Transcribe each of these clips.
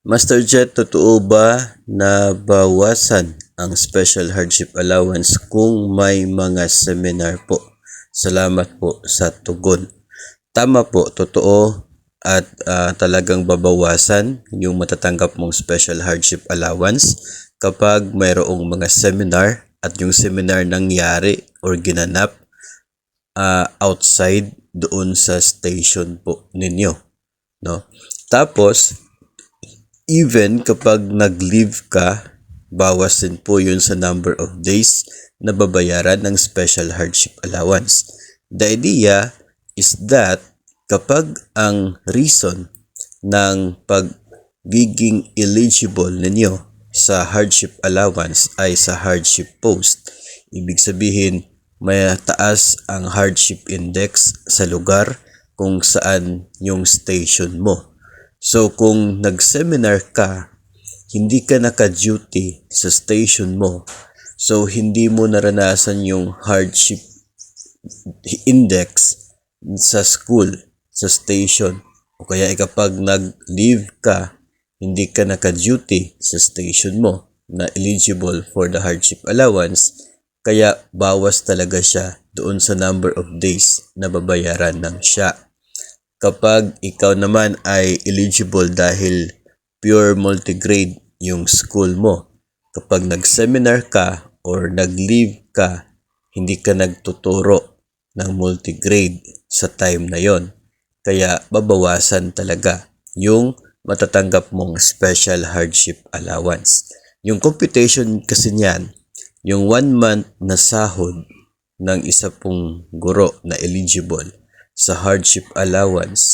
Master Jet, totoo ba na bawasan ang special hardship allowance kung may mga seminar po? Salamat po sa tugon. Tama po, totoo at talagang babawasan yung matatanggap mong special hardship allowance kapag mayroong mga seminar at yung seminar nangyari or ginanap outside doon sa station po ninyo, no? Tapos even kapag nag-leave ka, bawas din po yun sa number of days na babayaran ng special hardship allowance. The idea is that kapag ang reason ng pagiging eligible ninyo sa hardship allowance ay sa hardship post, ibig sabihin may taas ang hardship index sa lugar kung saan yung station mo. So kung nag-seminar ka, hindi ka naka-duty sa station mo, so hindi mo naranasan yung hardship index sa school, sa station, o kaya kapag nag-leave ka, hindi ka naka-duty sa station mo na eligible for the hardship allowance, kaya bawas talaga siya doon sa number of days na babayaran ng SHA. Kapag ikaw naman ay eligible dahil pure multigrade yung school mo, kapag nag-seminar ka or nag-leave ka, hindi ka nagtuturo ng multigrade sa time na yon. Kaya babawasan talaga yung matatanggap mong special hardship allowance. Yung computation kasi niyan, yung 1 month na sahod ng isa pong guro na eligible sa hardship allowance,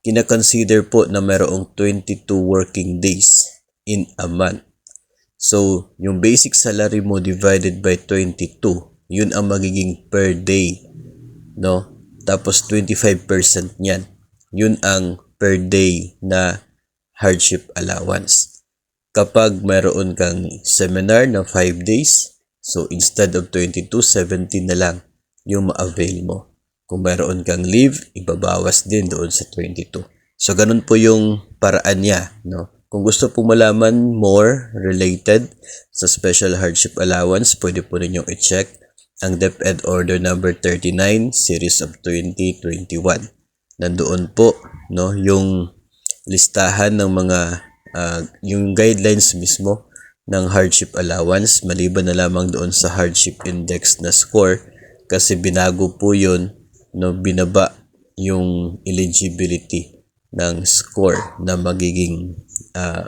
kina-consider po na mayroong 22 working days in a month. So, yung basic salary mo divided by 22, yun ang magiging per day, no? Tapos 25% niyan, yun ang per day na hardship allowance. Kapag mayroon kang seminar na 5 days, so instead of 22, 17 na lang yung ma-avail mo. Kung mayroon kang leave, ibabawas din doon sa 22. So, ganun po yung paraan niya, no? Kung gusto pong malaman more related sa special hardship allowance, pwede po ninyong i-check ang DepEd Order number 39 series of 2021. Nandoon po, no, yung listahan ng mga yung guidelines mismo ng hardship allowance, maliban na lamang doon sa hardship index na score, kasi binago po yun, no, binaba yung eligibility ng score na magiging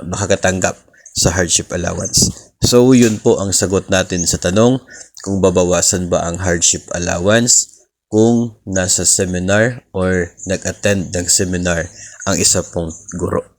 makakatanggap sa hardship allowance. So yun po ang sagot natin sa tanong kung babawasan ba ang hardship allowance kung nasa seminar or nag-attend ng seminar ang isa pong guro.